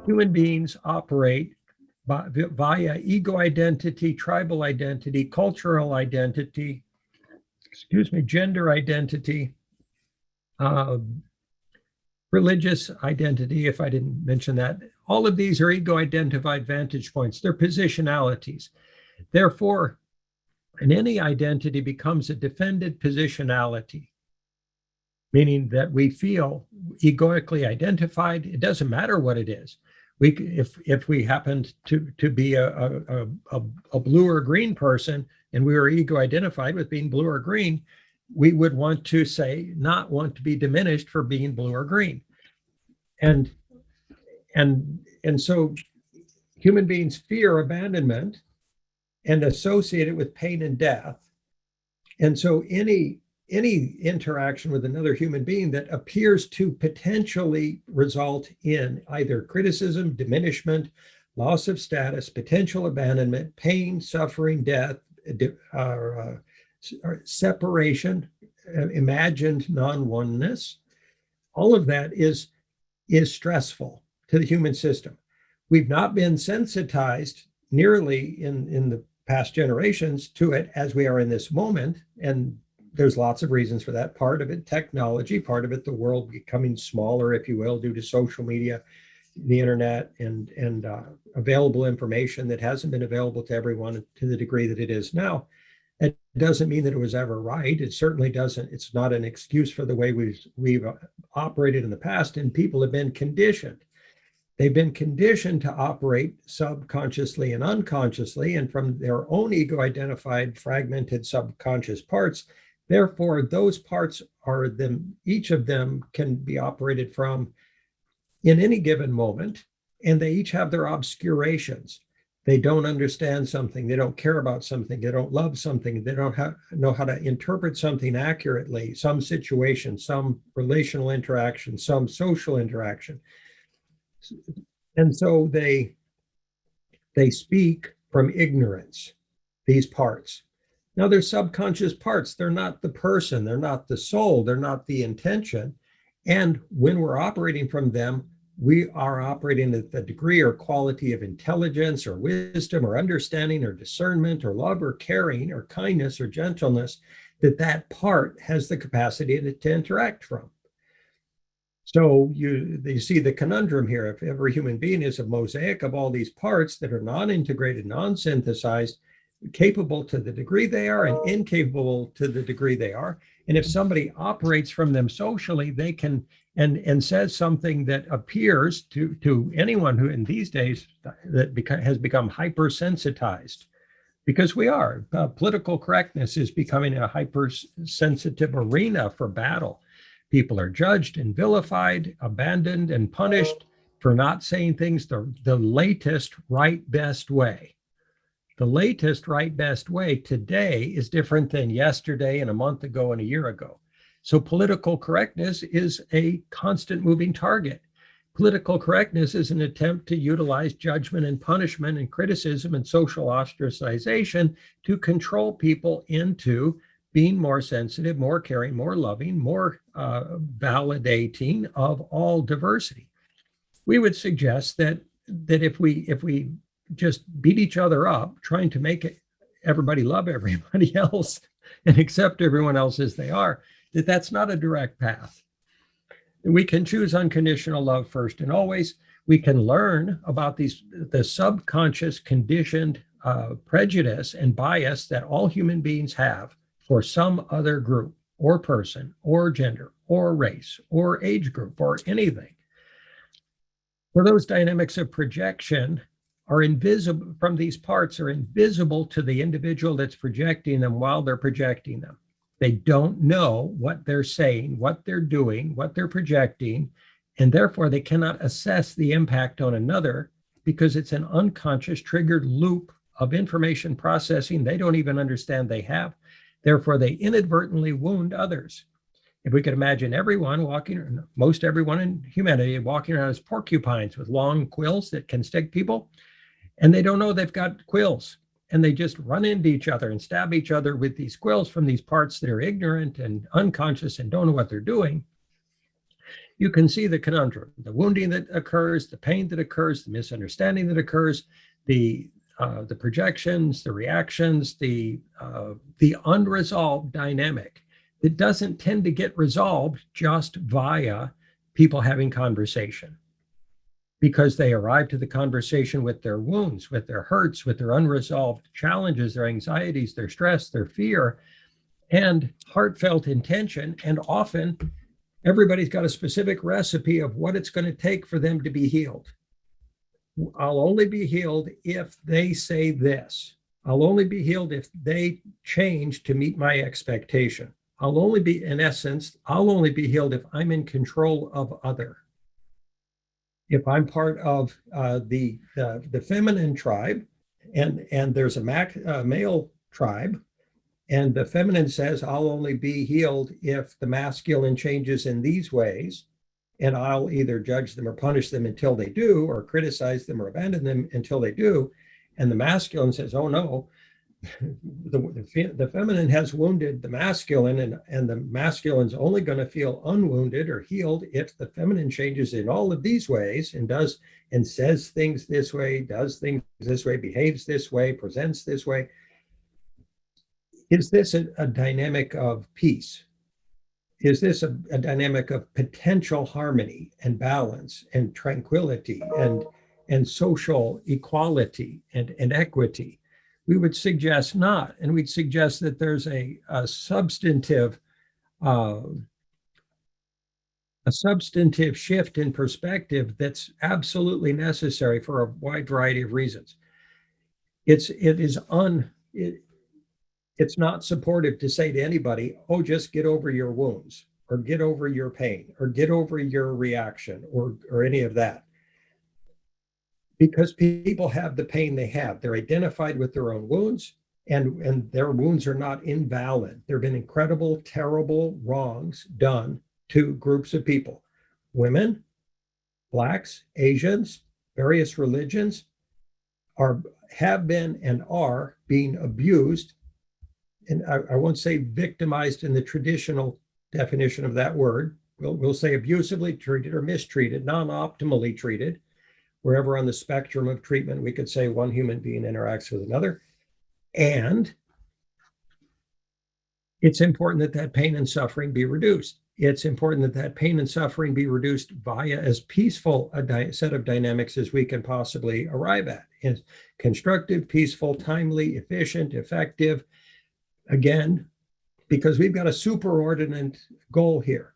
Human beings operate via ego identity, tribal identity, cultural identity, gender identity, uh, religious identity, if I didn't mention that. All of these are ego-identified vantage points. They're positionalities. Therefore, any identity becomes a defended positionality, meaning that we feel egoically identified. It doesn't matter what it is. If we happened to be a blue or green person and we were ego identified with being blue or green, we would want to say not want to be diminished for being blue or green. And so human beings fear abandonment and associate it with pain and death. And so any interaction with another human being that appears to potentially result in either criticism, diminishment, loss of status, potential abandonment, pain, suffering, death, separation, imagined non-oneness, all of that is stressful to the human system. We've not been sensitized nearly in the past generations to it as we are in this moment. And there's lots of reasons for that. Part of it, technology, part of it, the world becoming smaller, if you will, due to social media, the internet, and available information that hasn't been available to everyone to the degree that it is now. It doesn't mean that it was ever right. It certainly doesn't. It's not an excuse for the way we've operated in the past, and people have been conditioned. They've been conditioned to operate subconsciously and unconsciously, and from their own ego-identified fragmented subconscious parts. Therefore, those parts are them, each of them can be operated from in any given moment, and they each have their obscurations. They don't understand something, they don't care about something, they don't love something, they don't know how to interpret something accurately, some situation, some relational interaction, some social interaction. And so they speak from ignorance, these parts. Now, they're subconscious parts. They're not the person, they're not the soul, they're not the intention. And when we're operating from them, we are operating at the degree or quality of intelligence or wisdom or understanding or discernment or love or caring or kindness or gentleness that part has the capacity to interact from. So you see the conundrum here. If every human being is a mosaic of all these parts that are non-integrated, non-synthesized, capable to the degree they are and incapable to the degree they are. And if somebody operates from them socially, they can and says something that appears to anyone who in these days has become hypersensitized, because we are. Political correctness is becoming a hypersensitive arena for battle. People are judged and vilified, abandoned and punished for not saying things the latest right best way. The latest right best way today is different than yesterday and a month ago and a year ago. So political correctness is a constant moving target. Political correctness is an attempt to utilize judgment and punishment and criticism and social ostracization to control people into being more sensitive, more caring, more loving, more validating of all diversity. We would suggest that if we just beat each other up, trying to make everybody love everybody else and accept everyone else as they are, that's not a direct path. We can choose unconditional love first and always. We can learn about the subconscious conditioned prejudice and bias that all human beings have for some other group or person or gender or race or age group or anything. For those dynamics of projection are invisible from these parts are invisible to the individual that's projecting them while they're projecting them. They don't know what they're saying, what they're doing, what they're projecting, and therefore they cannot assess the impact on another because it's an unconscious triggered loop of information processing they don't even understand they have. Therefore, they inadvertently wound others. If we could imagine everyone walking, most everyone in humanity walking around as porcupines with long quills that can stick people, and they don't know they've got quills. And they just run into each other and stab each other with these quills from these parts that are ignorant and unconscious and don't know what they're doing. you can see the conundrum, the wounding that occurs, the pain that occurs, the misunderstanding that occurs, the projections, the reactions, the unresolved dynamic that doesn't tend to get resolved just via people having conversation, because they arrive to the conversation with their wounds, with their hurts, with their unresolved challenges, their anxieties, their stress, their fear, and heartfelt intention. And often everybody's got a specific recipe of what it's going to take for them to be healed. I'll only be healed if they say this. I'll only be healed if they change to meet my expectation. I'll only be, in essence, I'll only be healed if I'm in control of other. If I'm part of the feminine tribe, and there's a male tribe, and the feminine says, I'll only be healed if the masculine changes in these ways, and I'll either judge them or punish them until they do, or criticize them or abandon them until they do. And the masculine says, oh no, the feminine has wounded the masculine, and the masculine's only going to feel unwounded or healed if the feminine changes in all of these ways and does and says things this way, does things this way, behaves this way, presents this way. Is this a dynamic of peace? Is this a dynamic of potential harmony and balance and tranquility and social equality and equity? We would suggest not, and we'd suggest that there's a substantive shift in perspective that's absolutely necessary for a wide variety of reasons. It's not supportive to say to anybody, oh, just get over your wounds, or get over your pain, or get over your reaction, or any of that. Because people have the pain they have. They're identified with their own wounds, and their wounds are not invalid. There have been incredible, terrible wrongs done to groups of people. Women, Blacks, Asians, various religions have been and are being abused. And I won't say victimized in the traditional definition of that word. We'll say abusively treated or mistreated, non-optimally treated. Wherever on the spectrum of treatment we could say one human being interacts with another. And it's important that that pain and suffering be reduced. It's important that that pain and suffering be reduced via as peaceful a set of dynamics as we can possibly arrive at. It's constructive, peaceful, timely, efficient, effective. Again, because we've got a superordinate goal here.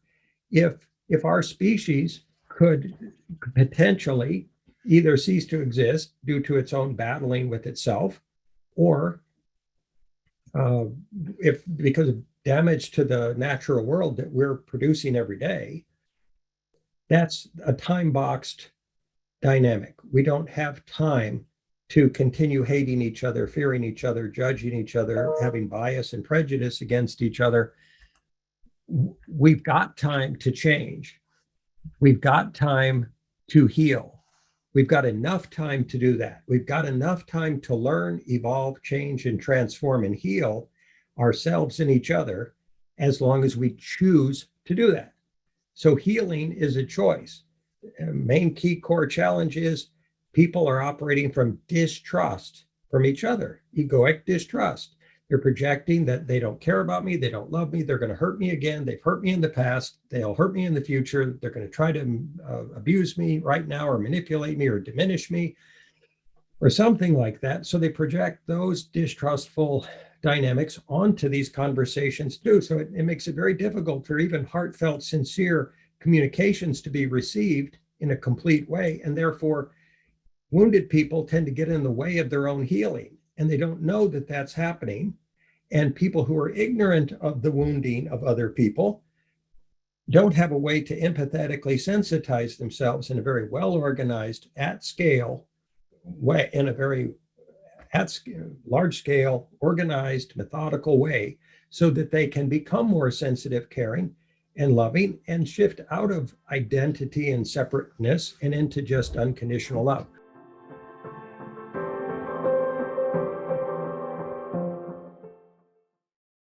If our species could potentially either cease to exist due to its own battling with itself, or if because of damage to the natural world that we're producing every day, that's a time-boxed dynamic. We don't have time to continue hating each other, fearing each other, judging each other, having bias and prejudice against each other. We've got time to change. We've got time to heal. We've got enough time to do that. We've got enough time to learn, evolve, change, and transform and heal ourselves and each other, as long as we choose to do that. So healing is a choice. Main key core challenge is people are operating from distrust from each other, egoic distrust. They're projecting that they don't care about me, they don't love me, they're going to hurt me again, they've hurt me in the past, they'll hurt me in the future, they're going to try to abuse me right now, or manipulate me, or diminish me, or something like that. So they project those distrustful dynamics onto these conversations too. So it makes it very difficult for even heartfelt, sincere communications to be received in a complete way. And therefore, wounded people tend to get in the way of their own healing, and they don't know that that's happening. And people who are ignorant of the wounding of other people don't have a way to empathetically sensitize themselves in a very well-organized, at-scale way, in a very large-scale, organized, methodical way, so that they can become more sensitive, caring, and loving, and shift out of identity and separateness and into just unconditional love.